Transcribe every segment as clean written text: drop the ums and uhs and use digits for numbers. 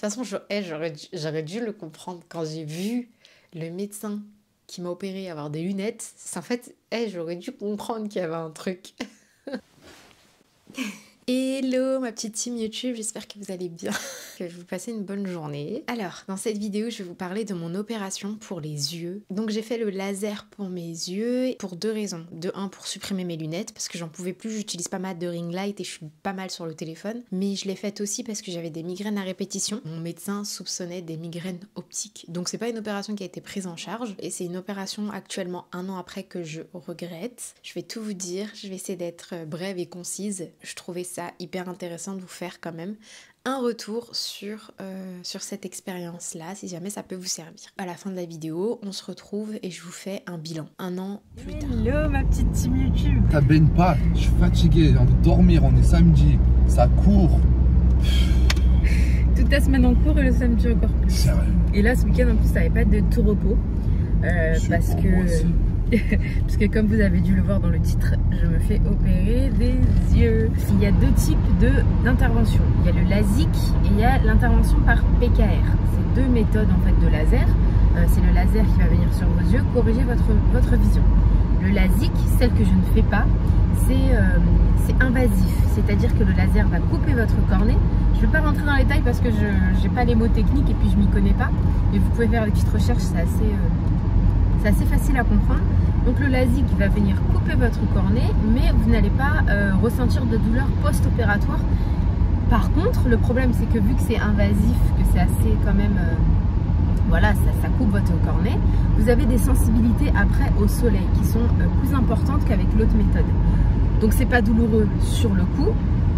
façon, j'aurais dû le comprendre quand j'ai vu le médecin qui m'a opéré avoir des lunettes. En fait, j'aurais dû comprendre qu'il y avait un truc. Hello ma petite team YouTube, j'espère que vous allez bien, que vous passez une bonne journée. Alors, dans cette vidéo, je vais vous parler de mon opération pour les yeux. Donc j'ai fait le laser pour mes yeux pour deux raisons. De un, pour supprimer mes lunettes, parce que j'en pouvais plus, j'utilise pas mal de ring light et je suis pas mal sur le téléphone. Mais je l'ai faite aussi parce que j'avais des migraines à répétition. Mon médecin soupçonnait des migraines optiques. Donc c'est pas une opération qui a été prise en charge, et c'est une opération actuellement 1 an après que je regrette. Je vais tout vous dire, je vais essayer d'être brève et concise. Je trouvais ça hyper intéressant de vous faire quand même un retour sur cette expérience-là, si jamais ça peut vous servir. À la fin de la vidéo, on se retrouve et je vous fais un bilan 1 an plus tard. Hello ma petite team YouTube. Ça baigne pas, je suis fatigué, j'ai envie de dormir, on est samedi, ça court. Toute ta semaine en cours et le samedi encore plus. Sérieux. Et là ce week-end en plus t'avais pas de tout repos. Parce que comme vous avez dû le voir dans le titre, je me fais opérer des yeux. Il y a deux types d'interventions. Il y a le LASIK et il y a l'intervention par PKR. C'est deux méthodes en fait de laser. C'est le laser qui va venir sur vos yeux corriger votre vision. Le LASIK, celle que je ne fais pas, c'est invasif. C'est-à-dire que le laser va couper votre cornée. Je ne vais pas rentrer dans les détails parce que je n'ai pas les mots techniques et puis je m'y connais pas. Mais vous pouvez faire des petites recherches, c'est assez facile à comprendre. Donc le LASIK va venir couper votre cornée, mais vous n'allez pas ressentir de douleur post-opératoire. Par contre, le problème c'est que vu que c'est invasif, que c'est assez quand même, voilà, ça coupe votre cornée, vous avez des sensibilités après au soleil qui sont plus importantes qu'avec l'autre méthode. Donc c'est pas douloureux sur le coup.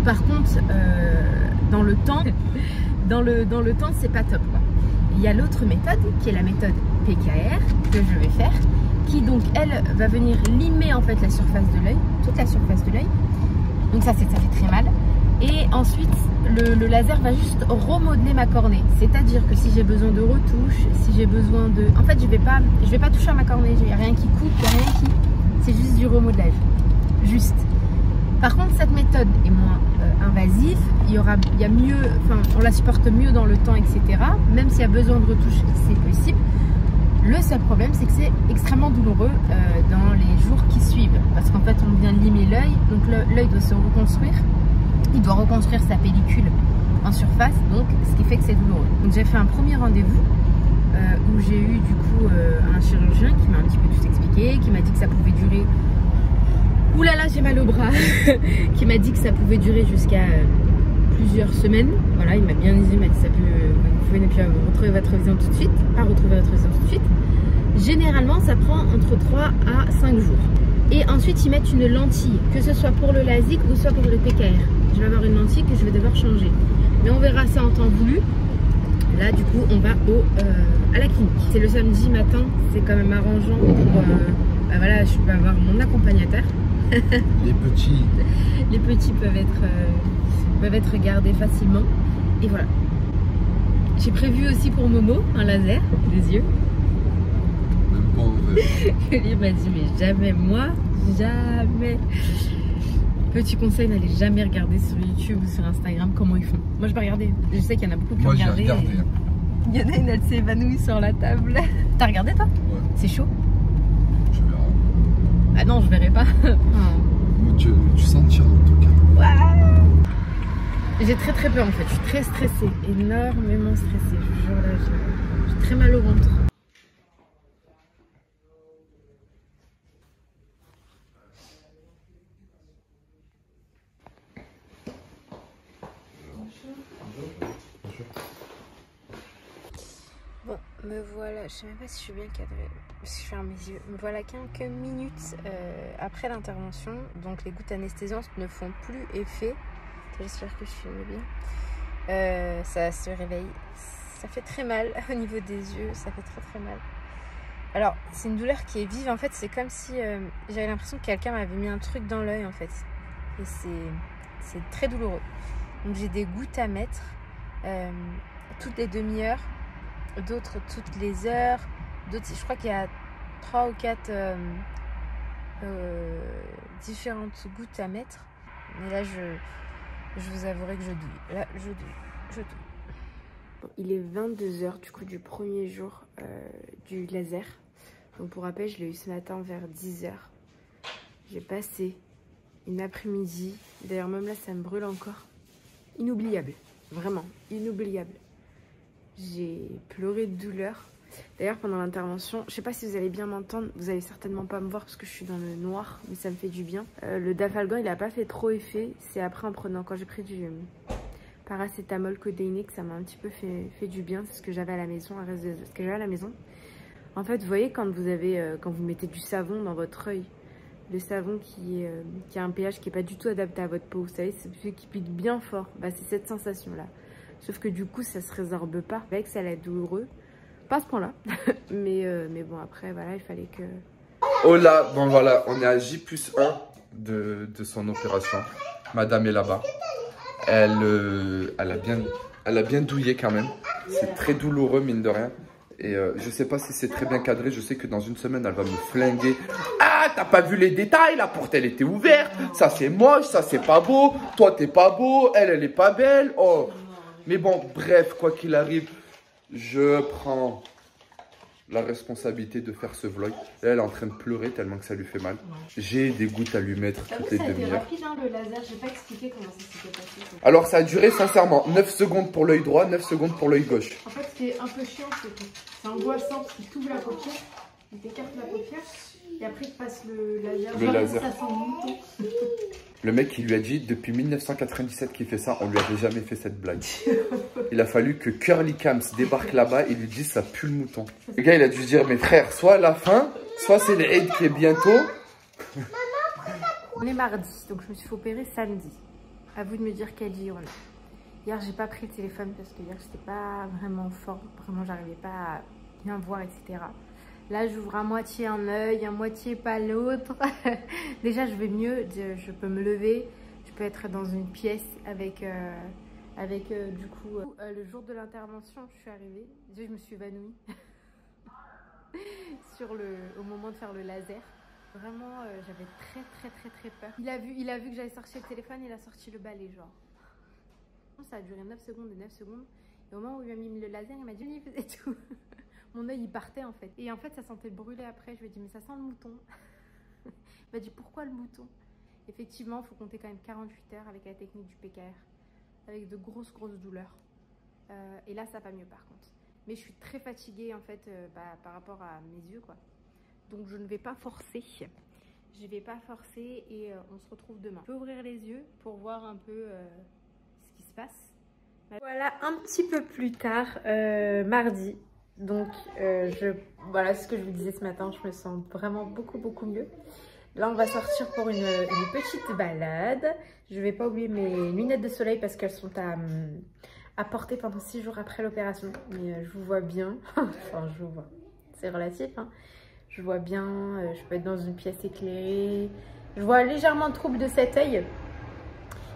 Par contre, dans le temps, c'est pas top, quoi. Il y a l'autre méthode qui est la méthode PKR que je vais faire, qui donc elle va venir limer en fait la surface de l'œil, toute la surface de l'œil. Donc ça fait très mal. Et ensuite le laser va juste remodeler ma cornée. C'est-à-dire que si j'ai besoin de retouches, si j'ai besoin de... En fait je vais pas toucher à ma cornée, il n'y a rien qui coupe, il n'y a rien qui... C'est juste du remodelage. Juste. Par contre cette méthode est moins invasive, il y a mieux, enfin on la supporte mieux dans le temps, etc. Même s'il y a besoin de retouches, c'est possible. Le seul problème, c'est que c'est extrêmement douloureux dans les jours qui suivent. Parce qu'en fait, on vient limer l'œil. Donc l'œil doit se reconstruire. Il doit reconstruire sa pellicule en surface. Donc, ce qui fait que c'est douloureux. Donc j'ai fait un premier rendez-vous où j'ai eu du coup un chirurgien qui m'a un petit peu tout expliqué, qui m'a dit que ça pouvait durer... Ouh là là, j'ai mal au bras. Qui m'a dit que ça pouvait durer jusqu'à plusieurs semaines. Voilà, il m'a bien dit, il m'a dit ça peut... Vous pouvez ne plus retrouver votre vision tout de suite, pas retrouver votre vision tout de suite. Généralement, ça prend entre 3 à 5 jours. Et ensuite, ils mettent une lentille, que ce soit pour le LASIK ou soit pour le PKR. Je vais avoir une lentille que je vais devoir changer. Mais on verra ça en temps voulu. Là, du coup, on va à la clinique. C'est le samedi matin, c'est quand même arrangeant pour... bah voilà, je peux avoir mon accompagnateur. Les petits peuvent être gardés facilement. Et voilà. J'ai prévu aussi pour Momo un laser des yeux. Même pas en vrai. Il m'a dit mais jamais moi, jamais. Petit conseil, n'allez jamais regarder sur YouTube ou sur Instagram comment ils font. Moi je vais regarder. Je sais qu'il y en a beaucoup qui ont regardé. Moi j'ai regardé. Il y en a une, elle s'est évanouie sur la table. T'as regardé toi? Ouais. C'est chaud? Tu verras. Ah non, je verrai pas. Moi, tu sentiras en tout cas. Ouais. J'ai très peur en fait, je suis très stressée, énormément stressée, je vous jure là, j'ai très mal au ventre. Bon, me voilà, je sais même pas si je suis bien cadrée, parce que je ferme mes yeux. Me voilà quelques minutes après l'intervention, donc les gouttes anesthésiantes ne font plus effet. J'espère que je filme bien. Ça se réveille. Ça fait très mal au niveau des yeux. Ça fait très mal. Alors, c'est une douleur qui est vive. En fait, c'est comme si j'avais l'impression que quelqu'un m'avait mis un truc dans l'œil, en fait. Et c'est très douloureux. Donc, j'ai des gouttes à mettre toutes les demi-heures. D'autres toutes les heures. D'autres, je crois qu'il y a 3 ou 4 différentes gouttes à mettre. Mais là, je vous avouerai que je douille. Là, je douille. Bon, il est 22 h du coup du premier jour du laser. Donc pour rappel, je l'ai eu ce matin vers 10 h. J'ai passé une après-midi. D'ailleurs même là ça me brûle encore. Inoubliable. Vraiment, inoubliable. J'ai pleuré de douleur. D'ailleurs pendant l'intervention, je sais pas si vous allez bien m'entendre, vous allez certainement pas me voir parce que je suis dans le noir, mais ça me fait du bien. Le dafalgan il a pas fait trop effet, c'est après en prenant, quand j'ai pris du paracétamol codéiné que ça m'a un petit peu fait du bien. C'est ce que j'avais à la maison, En fait vous voyez quand vous avez, quand vous mettez du savon dans votre œil, le savon qui a un pH qui est pas du tout adapté à votre peau, vous savez, c'est celui qui pique bien fort, bah, c'est cette sensation là. Sauf que du coup ça se résorbe pas, avec ça va être douloureux. Pas à ce point-là, mais bon, après, voilà, il fallait que... Oh là, bon voilà, on est à J+1 de son opération. Madame est là-bas. Elle a bien douillé quand même. C'est très douloureux, mine de rien. Et je sais pas si c'est très bien cadré. Je sais que dans une semaine, elle va me flinguer. Ah, t'as pas vu les détails, la porte, elle était ouverte. Ça, c'est moche, ça, c'est pas beau. Toi, t'es pas beau, elle est pas belle. Oh, mais bon, bref, quoi qu'il arrive... Je prends la responsabilité de faire ce vlog. Là, elle est en train de pleurer tellement que ça lui fait mal. J'ai des gouttes à lui mettre toutes les demi-heures. Ça a été rapide, hein, le laser. Je n'ai pas expliqué comment ça s'était passé. Alors, ça a duré sincèrement 9 secondes pour l'œil droit, 9 secondes pour l'œil gauche. En fait, ce qui est un peu chiant, c'est que c'est angoissant parce qu'il t'ouvre la paupière, il t'écarte la paupière et après il passe le laser. Le laser. Ça sent le mouton. Le mec, il lui a dit depuis 1997 qu'il fait ça, on lui avait jamais fait cette blague. Il a fallu que Curly Cams débarque là-bas et lui dise ça pue le mouton. Le gars, il a dû se dire, mes frères, soit à la fin, soit c'est le Eid qui est bientôt. On est mardi, donc je me suis fait opérer samedi. À vous de me dire quel jour on est. Hier, j'ai pas pris le téléphone parce que hier, j'étais pas vraiment fort. Vraiment, j'arrivais pas à bien voir, etc. Là, j'ouvre à moitié un œil, à moitié pas l'autre. Déjà, je vais mieux. Je peux me lever. Je peux être dans une pièce avec du coup... le jour de l'intervention, je suis arrivée. Déjà, je me suis évanouie. Au moment de faire le laser. Vraiment, j'avais très peur. Il a vu que j'avais sorti le téléphone, il a sorti le balai, genre. Ça a duré 9 secondes et 9 secondes. Et au moment où il m'a mis le laser, il m'a dit, il faisait tout. Mon œil, il partait en fait. Et en fait, ça sentait brûler après. Je lui ai dit, mais ça sent le mouton. Il m'a dit, pourquoi le mouton? Effectivement, il faut compter quand même 48 heures avec la technique du PKR. Avec de grosses douleurs. Et là, ça va mieux par contre. Mais je suis très fatiguée en fait par rapport à mes yeux, quoi. Donc, je ne vais pas forcer. Je vais pas forcer et on se retrouve demain. Je peux ouvrir les yeux pour voir un peu ce qui se passe. Voilà, un petit peu plus tard, mardi. Donc, voilà ce que je vous disais ce matin. Je me sens vraiment beaucoup mieux. Là, on va sortir pour une petite balade. Je vais pas oublier mes lunettes de soleil parce qu'elles sont à porter pendant 6 jours après l'opération. Mais je vous vois bien. Enfin, je vous vois. C'est relatif, hein. Je vois bien. Je peux être dans une pièce éclairée. Je vois légèrement de trouble de cet œil.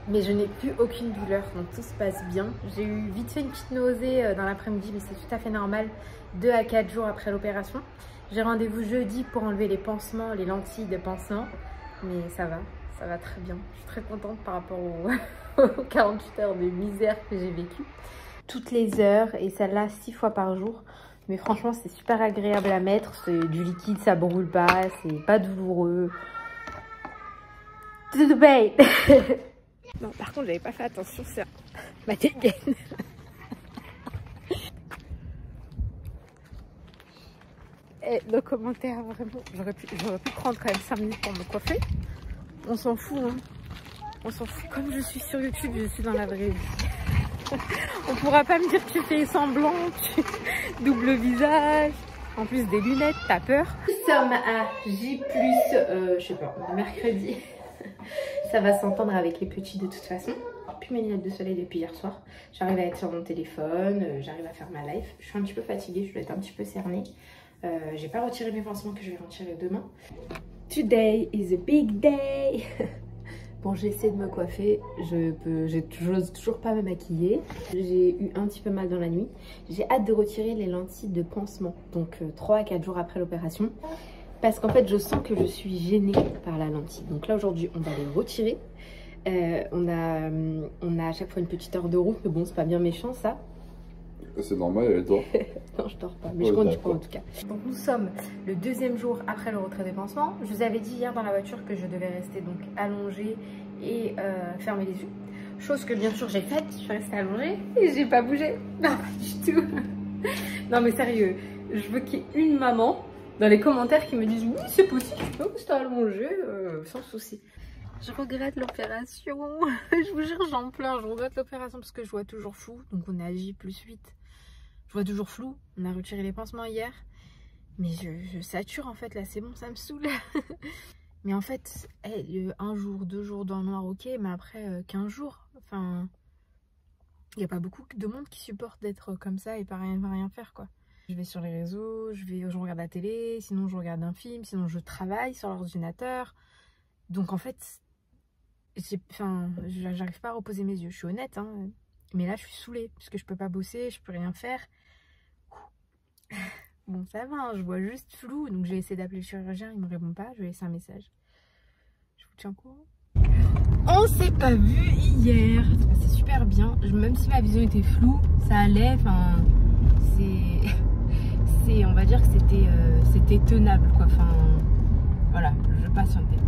Mais je n'ai plus aucune douleur, donc tout se passe bien. J'ai eu vite fait une petite nausée dans l'après-midi, mais c'est tout à fait normal, 2 à 4 jours après l'opération. J'ai rendez-vous jeudi pour enlever les pansements, les lentilles de pansement, mais ça va très bien. Je suis très contente par rapport aux 48 heures de misère que j'ai vécues. Toutes les heures, et celle-là 6 fois par jour. Mais franchement, c'est super agréable à mettre, c'est du liquide, ça brûle pas, c'est pas douloureux. Tout bien. Non, par contre, j'avais pas fait attention sur ma dégaine. Et le commentaire, vraiment, j'aurais pu prendre quand même 5 minutes pour me coiffer. On s'en fout, hein. On s'en fout. Comme je suis sur YouTube, je suis dans la vraie vie. On pourra pas me dire que tu fais semblant, tu double visage. En plus des lunettes, t'as peur. Nous sommes à J+, je sais pas, mercredi. Ça va s'entendre avec les petits de toute façon. Plus mes lunettes de soleil depuis hier soir. J'arrive à être sur mon téléphone, j'arrive à faire ma live. Je suis un petit peu fatiguée, je dois être un petit peu cernée. J'ai pas retiré mes pansements que je vais retirer demain. Today is a big day. Bon, j'essaie de me coiffer, j'ose toujours pas me maquiller. J'ai eu un petit peu mal dans la nuit. J'ai hâte de retirer les lentilles de pansement, donc 3 à 4 jours après l'opération. Parce qu'en fait, je sens que je suis gênée par la lentille. Donc là, aujourd'hui, on va les retirer. On a à chaque fois une petite heure de route, mais bon, c'est pas bien méchant, ça. C'est normal, elle dort. Non, je dors pas, mais je conduis pas en tout cas. Donc nous sommes le 2e jour après le retrait des pansements. Je vous avais dit hier dans la voiture que je devais rester donc allongée et fermer les yeux. Chose que bien sûr j'ai faite, je suis restée allongée et j'ai pas bougé. Non, pas du tout. Non mais sérieux, je veux qu'il y ait une maman dans les commentaires qui me disent oui c'est possible, tu peux rester allongée sans souci. Je regrette l'opération, je vous jure j'en pleure, je regrette l'opération parce que je vois toujours flou, donc on est à J+8. Je vois toujours flou, on a retiré les pansements hier, mais je sature en fait, là c'est bon, ça me saoule. Mais en fait, un jour, 2 jours dans le noir, ok, mais après 15 jours, enfin, il n'y a pas beaucoup de monde qui supporte d'être comme ça et pas rien faire quoi. Je vais sur les réseaux, je regarde la télé, sinon je regarde un film, sinon je travaille sur l'ordinateur. Donc en fait, j'arrive pas à reposer mes yeux, je suis honnête, hein, mais là je suis saoulée parce que je peux pas bosser, je peux rien faire. Bon ça va, hein, je vois juste flou, donc j'ai essayé d'appeler le chirurgien, il me répond pas, je vais laisser un message. Je vous tiens au courant. On s'est pas vu hier, c'est super bien, même si ma vision était floue, ça allait, enfin on va dire que c'était tenable quoi, enfin voilà, je patientais.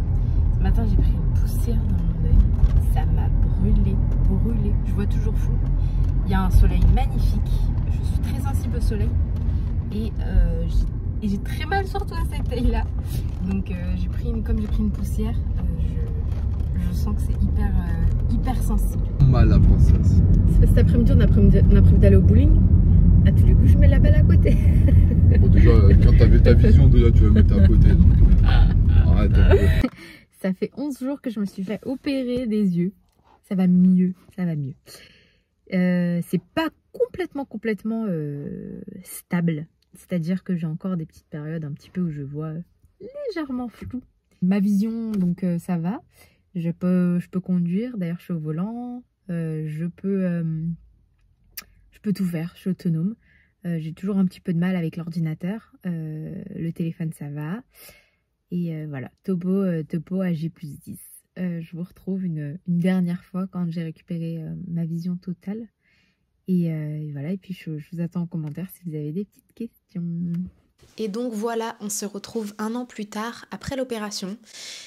Ce matin j'ai pris une poussière dans mon œil, ça m'a brûlé, je vois toujours flou. Il y a un soleil magnifique, je suis très sensible au soleil et j'ai très mal surtout à cet œil là, donc comme j'ai pris une poussière, je sens que c'est hyper sensible. Mal la princesse. Cet après-midi on a prévu d'aller au bowling. À tous les coups je mets la balle à côté. Bon déjà quand t'avais ta vision déjà tu vas mettre à côté, donc arrête un peu. Ça fait 11 jours que je me suis fait opérer des yeux. Ça va mieux, ça va mieux. C'est pas complètement stable. C'est-à-dire que j'ai encore des petites périodes un petit peu où je vois légèrement flou. Ma vision, donc ça va. Je peux conduire, d'ailleurs je suis au volant. Je peux tout faire, je suis autonome. J'ai toujours un petit peu de mal avec l'ordinateur. Le téléphone ça va. Et voilà, topo à J+10. Je vous retrouve une dernière fois quand j'ai récupéré ma vision totale. Et voilà, et puis je vous attends en commentaire si vous avez des petites questions. Et donc voilà, on se retrouve 1 an plus tard, après l'opération.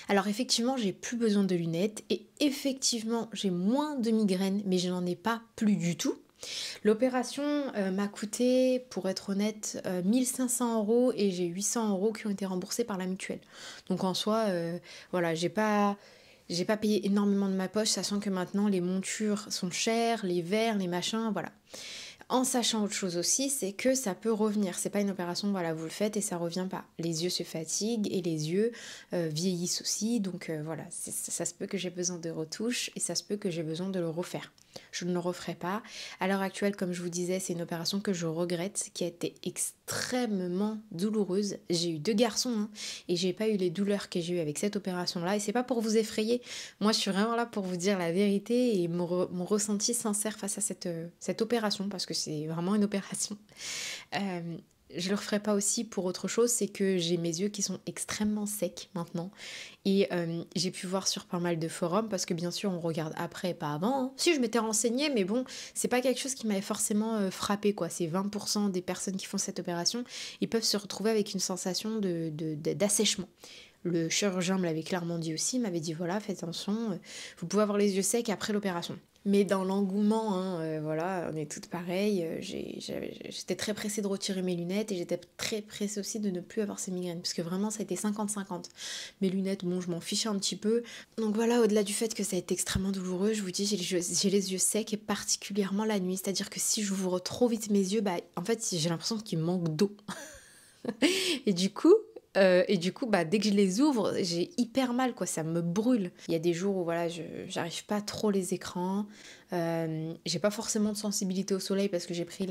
Alors effectivement, j'ai plus besoin de lunettes et effectivement, j'ai moins de migraines, mais je n'en ai pas plus du tout. L'opération m'a coûté, pour être honnête, 1 500 € et j'ai 800 € qui ont été remboursés par la mutuelle. Donc en soi, voilà, j'ai pas payé énormément de ma poche, sachant que maintenant les montures sont chères, les verres, les machins, voilà. En sachant autre chose aussi, c'est que ça peut revenir. C'est pas une opération, voilà, vous le faites et ça revient pas. Les yeux se fatiguent et les yeux vieillissent aussi. Donc voilà, ça se peut que j'ai besoin de retouches et ça se peut que j'ai besoin de le refaire. Je ne le referai pas. À l'heure actuelle, comme je vous disais, c'est une opération que je regrette, qui a été extrêmement douloureuse. J'ai eu 2 garçons hein, et j'ai pas eu les douleurs que j'ai eues avec cette opération-là. Et c'est pas pour vous effrayer. Moi, je suis vraiment là pour vous dire la vérité et mon ressenti sincère face à cette opération, parce que c'est vraiment une opération. Je le referai pas aussi pour autre chose, c'est que j'ai mes yeux qui sont extrêmement secs maintenant. Et j'ai pu voir sur pas mal de forums, parce que bien sûr on regarde après et pas avant. Hein. Si je m'étais renseignée, mais bon, c'est pas quelque chose qui m'avait forcément frappé quoi. C'est 20% des personnes qui font cette opération, ils peuvent se retrouver avec une sensation d'assèchement. Le chirurgien me l'avait clairement dit aussi, il m'avait dit voilà, faites attention, vous pouvez avoir les yeux secs après l'opération. Mais dans l'engouement, hein, voilà, on est toutes pareilles, j'étais très pressée de retirer mes lunettes et j'étais très pressée aussi de ne plus avoir ces migraines, parce que vraiment ça a été 50-50. Mes lunettes, bon, je m'en fichais un petit peu. Donc voilà, au-delà du fait que ça a été extrêmement douloureux, je vous dis, j'ai les yeux secs et particulièrement la nuit, c'est-à-dire que si j'ouvre trop vite mes yeux, bah, en fait j'ai l'impression qu'il me manque d'eau. Et du coup, bah, dès que je les ouvre, j'ai hyper mal, quoi, ça me brûle. Il y a des jours où voilà, j'arrive pas trop les écrans, j'ai pas forcément de sensibilité au soleil parce que j'ai pris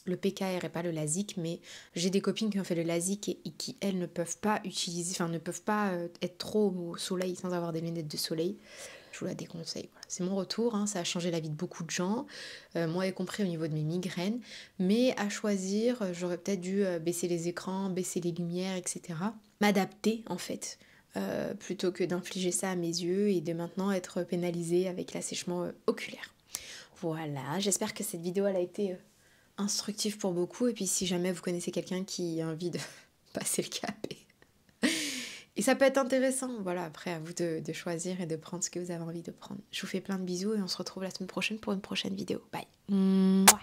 le PKR et pas le LASIK, mais j'ai des copines qui ont fait le LASIK et qui, elles, ne peuvent pas être trop au soleil sans avoir des lunettes de soleil. Je vous la déconseille. Voilà. C'est mon retour, hein, ça a changé la vie de beaucoup de gens, moi y compris au niveau de mes migraines, mais à choisir, j'aurais peut-être dû baisser les écrans, baisser les lumières, etc. M'adapter en fait, plutôt que d'infliger ça à mes yeux et de maintenant être pénalisée avec l'assèchement oculaire. Voilà, j'espère que cette vidéo elle a été instructif pour beaucoup. Et puis si jamais vous connaissez quelqu'un qui a envie de passer le cap. Et ça peut être intéressant. Voilà, après à vous de choisir et de prendre ce que vous avez envie de prendre. Je vous fais plein de bisous et on se retrouve la semaine prochaine pour une prochaine vidéo. Bye. Mouah.